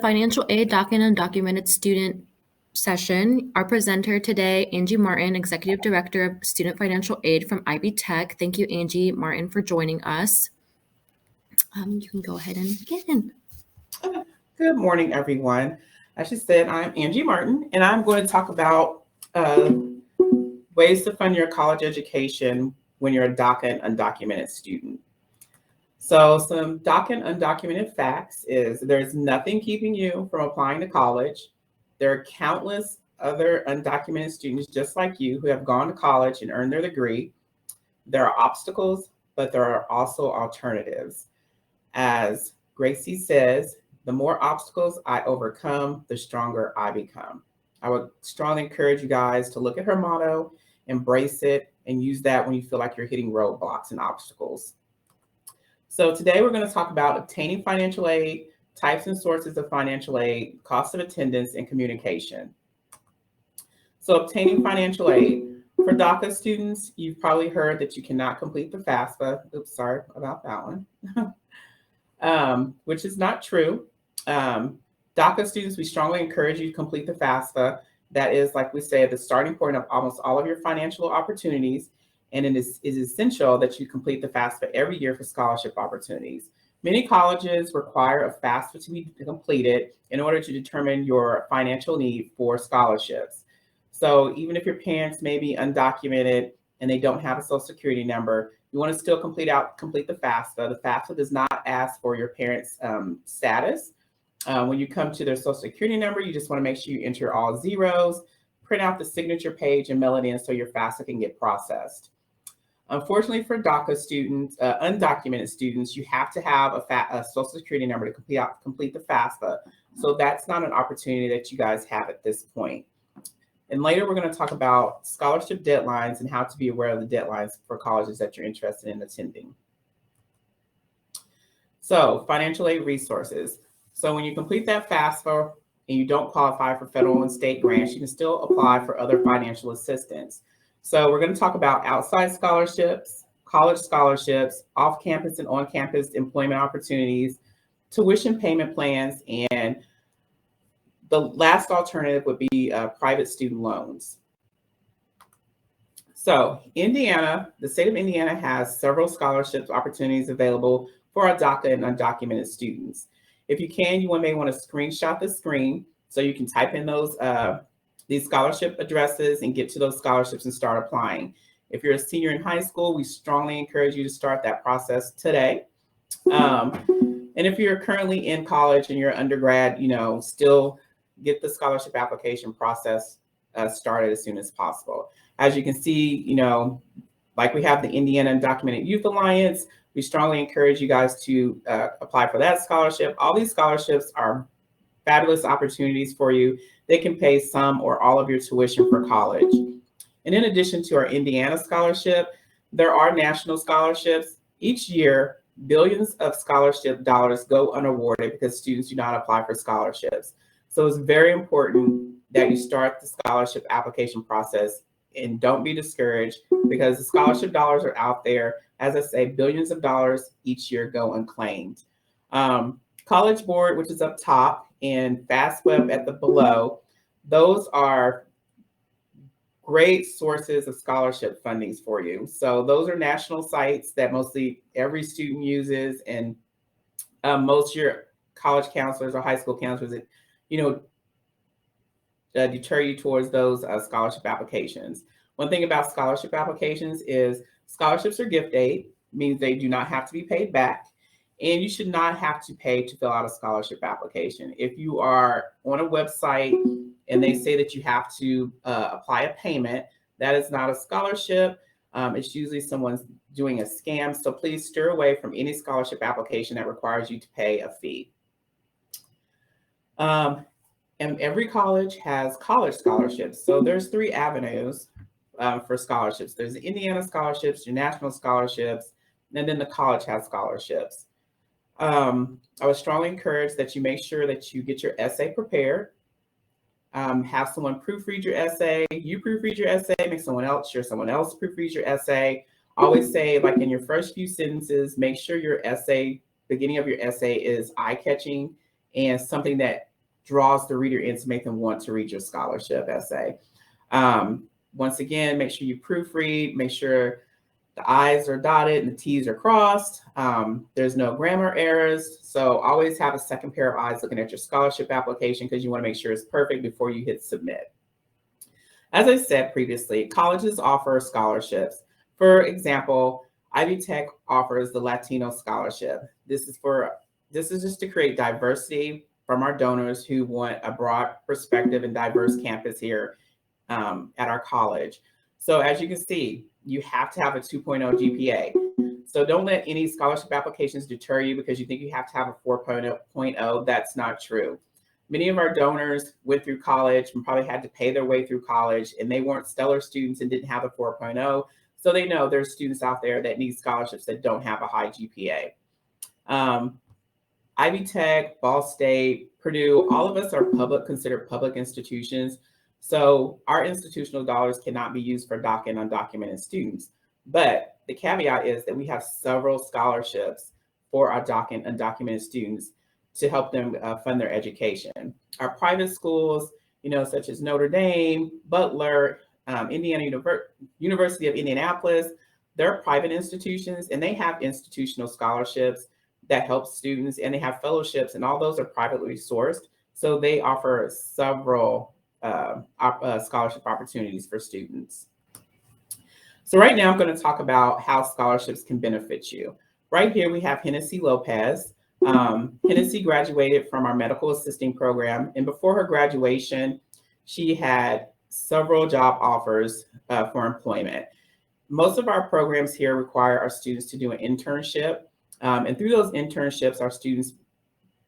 Financial aid DACA Undocumented Student session. Our presenter today, Angie Martin, Executive Director of Student Financial Aid from IB Tech. Thank you, Angie Martin, for joining us. You can go ahead and begin. Good morning, everyone. As she said, I'm Angie Martin, and I'm going to talk about ways to fund your college education when you're a DACA and undocumented student. So some DACA and undocumented facts is there's nothing keeping you from applying to college. There are countless other undocumented students just like you who have gone to college and earned their degree. There are obstacles, but there are also alternatives. As Gracie says, the more obstacles I overcome, the stronger I become. I would strongly encourage you guys to look at her motto, embrace it, and use that when you feel like you're hitting roadblocks and obstacles. So today we're going to talk about obtaining financial aid, types and sources of financial aid, cost of attendance, and communication. So obtaining financial aid. For DACA students, you've probably heard that you cannot complete the FAFSA. Oops, sorry about that one. Which is not true. DACA students, we strongly encourage you to complete the FAFSA. That is, like we say, the starting point of almost all of your financial opportunities. And it is essential that you complete the FAFSA every year for scholarship opportunities. Many colleges require a FAFSA to be completed in order to determine your financial need for scholarships. So even if your parents may be undocumented and they don't have a social security number, you want to still complete the FAFSA. The FAFSA does not ask for your parents' status. When you come to their social security number, you just want to make sure you enter all zeros, print out the signature page and mail it in so your FAFSA can get processed. Unfortunately for DACA students, undocumented students, you have to have a social security number to complete the FAFSA. So that's not an opportunity that you guys have at this point. And later we're going to talk about scholarship deadlines and how to be aware of the deadlines for colleges that you're interested in attending. So financial aid resources. So when you complete that FAFSA and you don't qualify for federal and state grants, you can still apply for other financial assistance. So we're going to talk about outside scholarships, college scholarships, off-campus and on-campus employment opportunities, tuition payment plans, and the last alternative would be private student loans. So Indiana, the state of Indiana has several scholarships opportunities available for our DACA and undocumented students. If you can, you may want to screenshot the screen so you can type in these scholarship addresses and get to those scholarships and start applying. If you're a senior in high school, we strongly encourage you to start that process today. And if you're currently in college and you're an undergrad, still get the scholarship application process started as soon as possible. As you can see, like we have the Indiana Undocumented Youth Alliance, we strongly encourage you guys to apply for that scholarship. All these scholarships are fabulous opportunities for you. They can pay some or all of your tuition for college. And in addition to our Indiana scholarship, there are national scholarships. Each year, billions of scholarship dollars go unawarded because students do not apply for scholarships. So it's very important that you start the scholarship application process and don't be discouraged because the scholarship dollars are out there. As I say, billions of dollars each year go unclaimed. College Board, which is up top, and FastWeb at the below, those are great sources of scholarship fundings for you. So those are national sites that mostly every student uses, and most of your college counselors or high school counselors, deter you towards those scholarship applications. One thing about scholarship applications is scholarships are gift aid, means they do not have to be paid back. And you should not have to pay to fill out a scholarship application. If you are on a website and they say that you have to apply a payment, that is not a scholarship. It's usually someone's doing a scam. So please steer away from any scholarship application that requires you to pay a fee. And every college has college scholarships. So there's 3 avenues for scholarships. There's the Indiana scholarships, your national scholarships, and then the college has scholarships. I would strongly encourage that you make sure that you get your essay prepared. Have someone proofread your essay. You proofread your essay, make someone else proofread your essay. Always say, like in your first few sentences, make sure your essay, beginning of your essay is eye-catching and something that draws the reader in to make them want to read your scholarship essay. Once again, make sure you proofread, make sure the I's are dotted and the T's are crossed. There's no grammar errors. So always have a second pair of eyes looking at your scholarship application because you want to make sure it's perfect before you hit submit. As I said previously, colleges offer scholarships. For example, Ivy Tech offers the Latino Scholarship. This is just to create diversity from our donors who want a broad perspective and diverse campus here at our college. So as you can see, you have to have a 2.0 GPA. So don't let any scholarship applications deter you because you think you have to have a 4.0. That's not true. Many of our donors went through college and probably had to pay their way through college, and they weren't stellar students and didn't have a 4.0. So they know there's students out there that need scholarships that don't have a high GPA. Ivy Tech, Ball State, Purdue, all of us are considered public institutions. So our institutional dollars cannot be used for DACA and undocumented students. But the caveat is that we have several scholarships for our DACA and undocumented students to help them fund their education. Our private schools, such as Notre Dame, Butler, Indiana University of Indianapolis, they're private institutions and they have institutional scholarships that help students, and they have fellowships, and all those are privately sourced. So they offer several scholarship opportunities for students. So right now I'm going to talk about how scholarships can benefit you. Right here we have Hennessy Lopez. Hennessy graduated from our medical assisting program, and before her graduation, she had several job offers for employment. Most of our programs here require our students to do an internship, and through those internships, our students,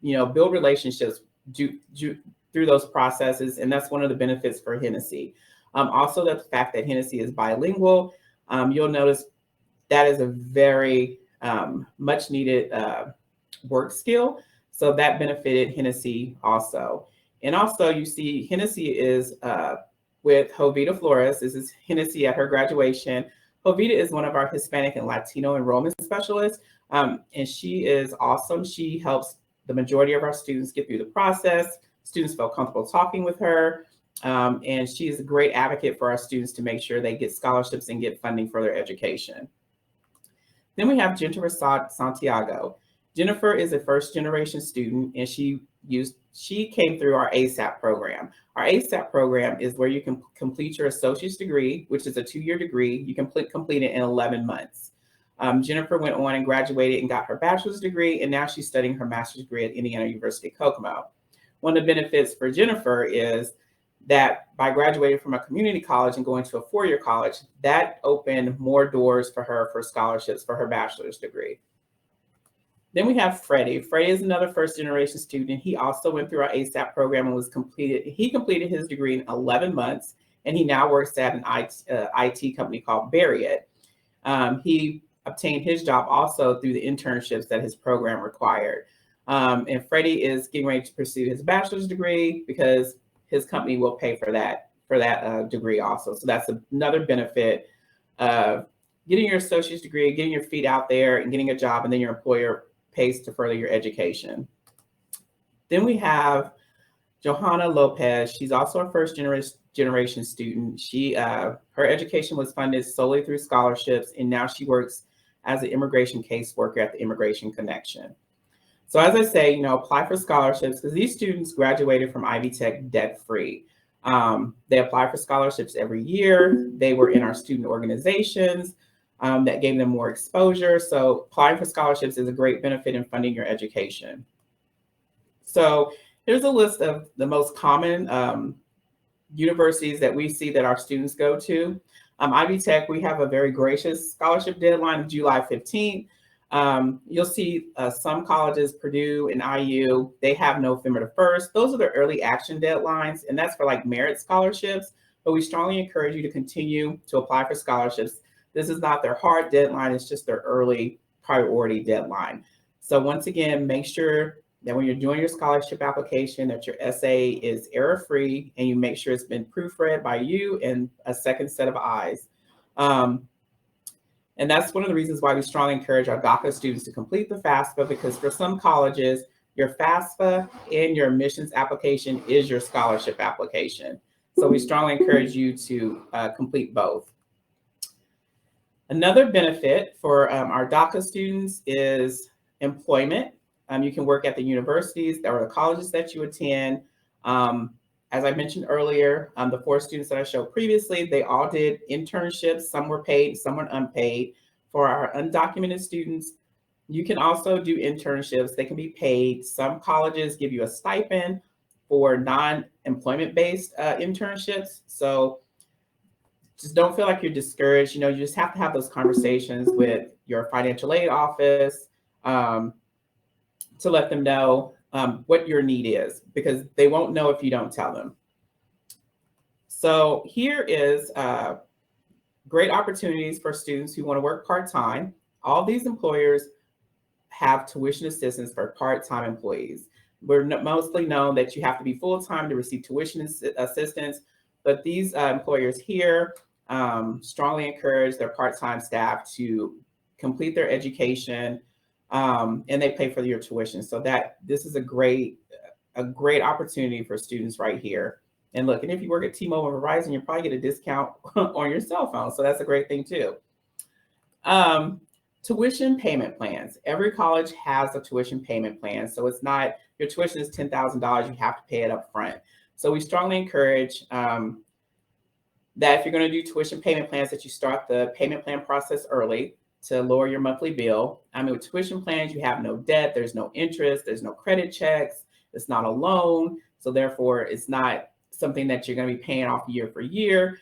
build relationships through those processes, and that's one of the benefits for Hennessy. Also, the fact that Hennessy is bilingual, you'll notice that is a very much needed work skill. So that benefited Hennessy also. And also you see Hennessy is with Jovita Flores. This is Hennessy at her graduation. Jovita is one of our Hispanic and Latino enrollment specialists. And she is awesome. She helps the majority of our students get through the process. Students feel comfortable talking with her. And she is a great advocate for our students to make sure they get scholarships and get funding for their education. Then we have Jennifer Santiago. Jennifer is a first-generation student, and she came through our ASAP program. Our ASAP program is where you can complete your associate's degree, which is a 2-year degree. You can complete it in 11 months. Jennifer went on and graduated and got her bachelor's degree, and now she's studying her master's degree at Indiana University Kokomo. One of the benefits for Jennifer is that by graduating from a community college and going to a 4-year college, that opened more doors for her for scholarships for her bachelor's degree. Then we have Freddie. Freddie is another first-generation student. He also went through our ASAP program and he completed his degree in 11 months, and he now works at an IT company called Barriott. He obtained his job also through the internships that his program required. And Freddie is getting ready to pursue his bachelor's degree because his company will pay for that degree also. So that's another benefit of getting your associate's degree, getting your feet out there and getting a job, and then your employer pays to further your education. Then we have Johanna Lopez. She's also a first generation student. Her education was funded solely through scholarships, and now she works as an immigration caseworker at the Immigration Connection. So as I say, apply for scholarships because these students graduated from Ivy Tech debt-free. They apply for scholarships every year. They were in our student organizations that gave them more exposure. So applying for scholarships is a great benefit in funding your education. So here's a list of the most common universities that we see that our students go to. Ivy Tech, we have a very gracious scholarship deadline of July 15th. You'll see some colleges, Purdue and IU, they have November 1st. Those are the early action deadlines, and that's for like merit scholarships. But we strongly encourage you to continue to apply for scholarships. This is not their hard deadline, it's just their early priority deadline. So once again, make sure that when you're doing your scholarship application that your essay is error-free and you make sure it's been proofread by you and a second set of eyes. And that's one of the reasons why we strongly encourage our DACA students to complete the FAFSA, because for some colleges, Your FAFSA and your admissions application is your scholarship application. So we strongly encourage you to complete both. Another benefit for our DACA students is employment. You can work at the universities or the colleges that you attend. As I mentioned earlier, the 4 students that I showed previously, they all did internships. Some were paid, some were unpaid. For our undocumented students, you can also do internships. They can be paid. Some colleges give you a stipend for non-employment based internships. So just don't feel like you're discouraged. You just have to have those conversations with your financial aid office to let them know what your need is, because they won't know if you don't tell them. So here is great opportunities for students who want to work part-time. All these employers have tuition assistance for part-time employees. We're mostly known that you have to be full-time to receive tuition assistance, but these employers here strongly encourage their part-time staff to complete their education, and they pay for your tuition. So this is a great opportunity for students right here. And look, and if you work at T-Mobile or Verizon, you probably get a discount on your cell phone. So that's a great thing too. Tuition payment plans. Every college has a tuition payment plan. So it's not, your tuition is $10,000, you have to pay it up front. So we strongly encourage that if you're going to do tuition payment plans, that you start the payment plan process early to lower your monthly bill. With tuition plans, you have no debt, there's no interest, there's no credit checks, it's not a loan. So therefore, it's not something that you're going to be paying off year for year.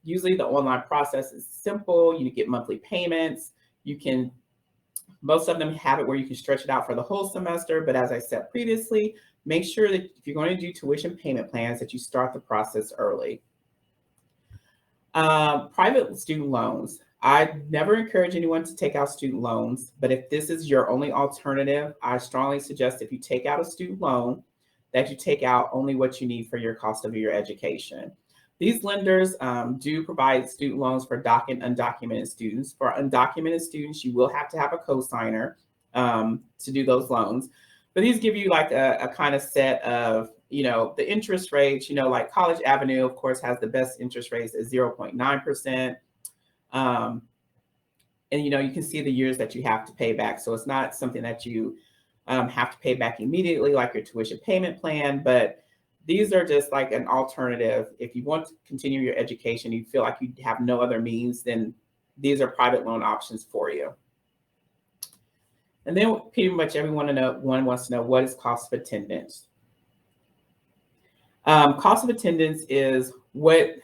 Usually the online process is simple. You get monthly payments. Most of them have it where you can stretch it out for the whole semester. But as I said previously, make sure that if you're going to do tuition payment plans, that you start the process early. Private student loans. I never encourage anyone to take out student loans, but if this is your only alternative, I strongly suggest if you take out a student loan, that you take out only what you need for your cost of your education. These lenders do provide student loans for DACA and undocumented students. For undocumented students, you will have to have a co-signer to do those loans. But these give you like a kind of set of, the interest rates, like College Avenue, of course, has the best interest rates at 0.9%. And, you can see the years that you have to pay back. So it's not something that you have to pay back immediately like your tuition payment plan, but these are just like an alternative. If you want to continue your education, you feel like you have no other means, then these are private loan options for you. And then pretty much everyone wants to know, what is cost of attendance? Cost of attendance is what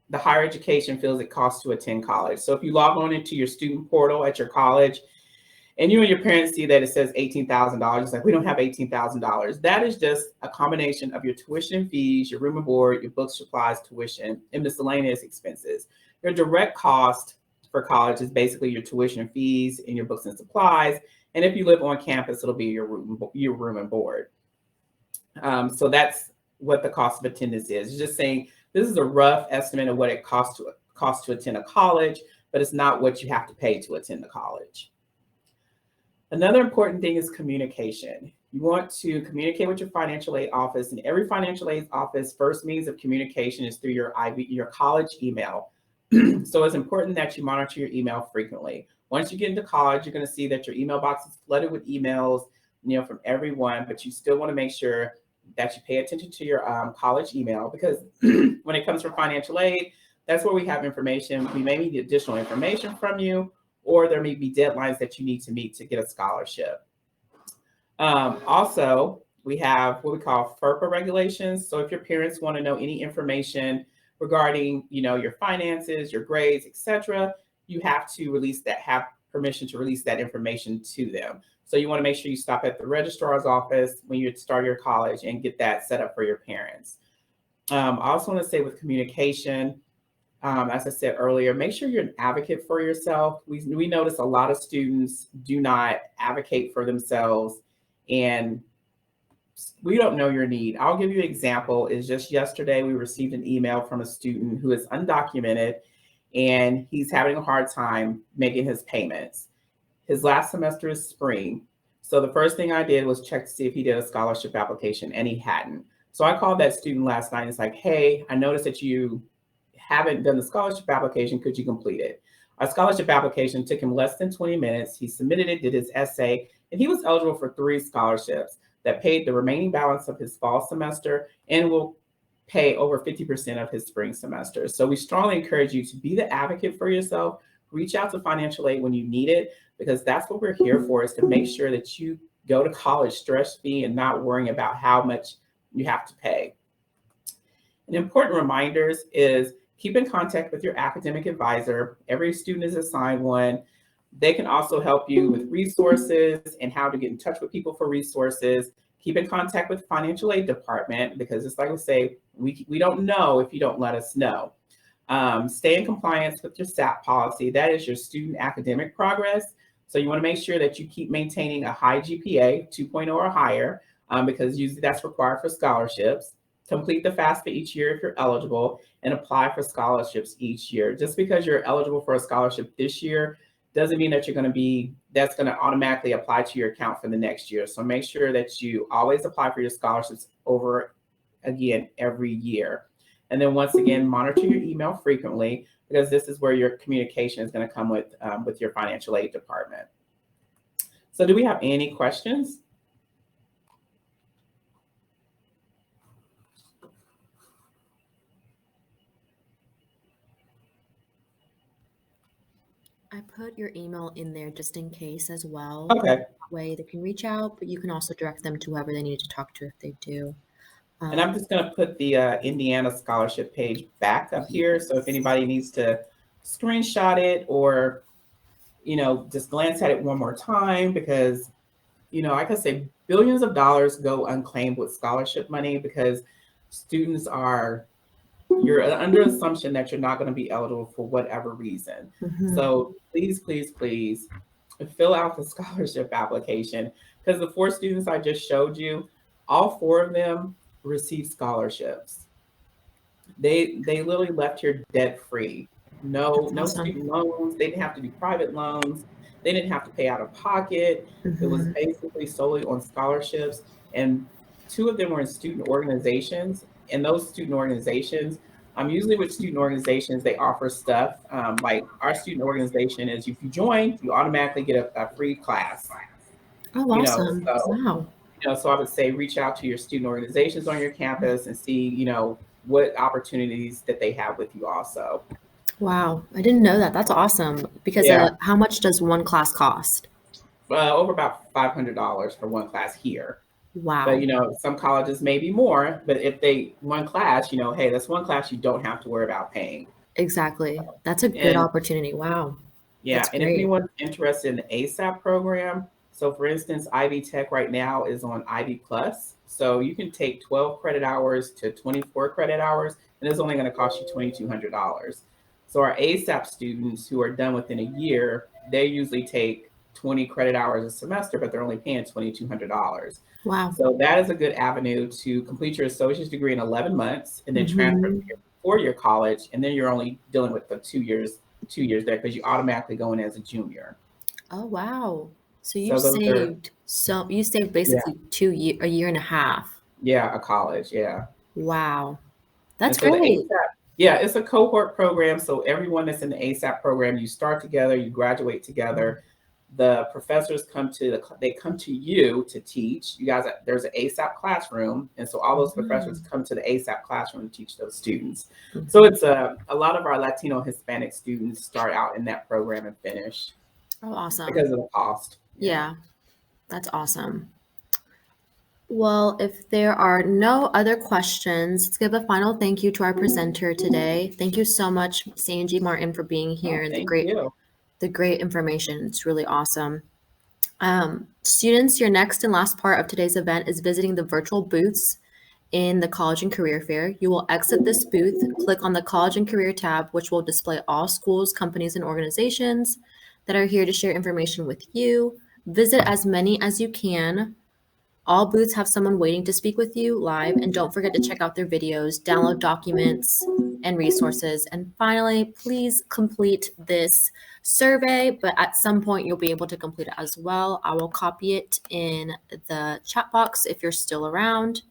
the higher education feels it costs to attend college. So if you log on into your student portal at your college and you and your parents see that it says $18,000, it's like, we don't have $18,000. That is just a combination of your tuition and fees, your room and board, your books, supplies, tuition, and miscellaneous expenses. Your direct cost for college is basically your tuition and fees and your books and supplies. And if you live on campus, it'll be your room and board. So that's what the cost of attendance is. It's just saying this is a rough estimate of what it costs to attend a college, but it's not what you have to pay to attend the college. Another important thing is communication. You want to communicate with your financial aid office, and every financial aid office first means of communication is through your college email. So it's important that you monitor your email frequently. Once you get into college, you're going to see that your email box is flooded with emails, from everyone, but you still want to make sure that you pay attention to your college email, because when it comes from financial aid, that's where we have information. We may need additional information from you, or there may be deadlines that you need to meet to get a scholarship. Also, we have what we call FERPA regulations. So if your parents want to know any information regarding, your finances, your grades, etc., you have to have permission to release that information to them. So you want to make sure you stop at the registrar's office when you start your college and get that set up for your parents. I also want to say with communication, as I said earlier, make sure you're an advocate for yourself. We notice a lot of students do not advocate for themselves, and we don't know your need. I'll give you an example. Is just yesterday we received an email from a student who is undocumented, and he's having a hard time making his payments. His last semester is spring. So the first thing I did was check to see if he did a scholarship application, and he hadn't. So I called that student last night. It's like, hey, I noticed that you haven't done the scholarship application. Could you complete it? Our scholarship application took him less than 20 minutes. He submitted it, did his essay, and he was eligible for 3 scholarships that paid the remaining balance of his fall semester and will pay over 50% of his spring semester. So we strongly encourage you to be the advocate for yourself. Reach out to financial aid when you need it, because that's what we're here for, is to make sure that you go to college stress-free and not worrying about how much you have to pay. An important reminders is keep in contact with your academic advisor. Every student is assigned one. They can also help you with resources and how to get in touch with people for resources. Keep in contact with financial aid department, because it's like we say, we don't know if you don't let us know. Stay in compliance with your SAP policy. That is your student academic progress. So you want to make sure that you keep maintaining a high GPA, 2.0 or higher, because usually that's required for scholarships. Complete the FAFSA each year if you're eligible, and apply for scholarships each year. Just because you're eligible for a scholarship this year doesn't mean that that's going to automatically apply to your account for the next year. So make sure that you always apply for your scholarships over again every year. And then once again, monitor your email frequently, because this is where your communication is going to come with your financial aid department. So do we have any questions? I put your email in there just in case as well. Okay. That way they can reach out, but you can also direct them to whoever they need to talk to if they do. And I'm just going to put the Indiana scholarship page back up here. So if anybody needs to screenshot it, or, just glance at it one more time, because, like I say, billions of dollars go unclaimed with scholarship money, because students you're under assumption that you're not going to be eligible for whatever reason. Mhm. So please, please, please fill out the scholarship application, because the 4 students I just showed you, all 4 of them received scholarships. They literally left here debt free. No Awesome. student loans. They didn't have to do private loans. They didn't have to pay out of pocket. It was basically solely on scholarships. And 2 of them were in student organizations. And those student organizations, usually with student organizations, they offer stuff. Like our student organization is, if you join, you automatically get a free class. Oh, awesome. Wow. So I would say reach out to your student organizations on your campus and see, what opportunities that they have with you also. Wow. I didn't know that. That's awesome. Because Yeah. how much does one class cost? Over about $500 for one class here. Wow. But, some colleges may be more, but if one class, hey, that's one class you don't have to worry about paying. Exactly. That's a good opportunity. Wow. Yeah. That's And if great. anyone's interested in the ASAP program, so for instance, Ivy Tech right now is on Ivy Plus. So you can take 12 credit hours to 24 credit hours, and it's only going to cost you $2,200. So our ASAP students who are done within a year, they usually take 20 credit hours a semester, but they're only paying $2,200. Wow. So that is a good avenue to complete your associate's degree in 11 months and then transfer to your 4-year college. And then you're only dealing with the 2 years there, because you automatically go in as a junior. Oh, wow. So you So those saved basically a year and a half. Yeah, a college. Yeah. Wow. That's And so great. it's a cohort program. So everyone that's in the ASAP program, you start together, you graduate together. The professors come to you to teach. You guys, there's an ASAP classroom, and so all those professors come to the ASAP classroom to teach those students. So it's a lot of our Latino Hispanic students start out in that program and finish. Oh, awesome. Because of the cost. Yeah, that's awesome. Well, if there are no other questions, let's give a final thank you to our presenter today. Thank you so much, Angie Martin, for being here and the great information. It's really awesome. Students, your next and last part of today's event is visiting the virtual booths in the College and Career Fair. You will exit this booth, click on the College and Career tab, which will display all schools, companies, and organizations that are here to share information with you. Visit as many as you can. All booths have someone waiting to speak with you live, and don't forget to check out their videos, download documents and resources. And finally, please complete this survey, but at some point you'll be able to complete it as well. I will copy it in the chat box if you're still around.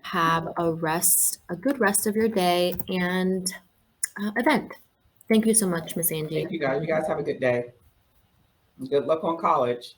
Have a good rest of your day and event. Thank you so much, Miss Angie. Thank you guys. You guys have a good day. Good luck on college.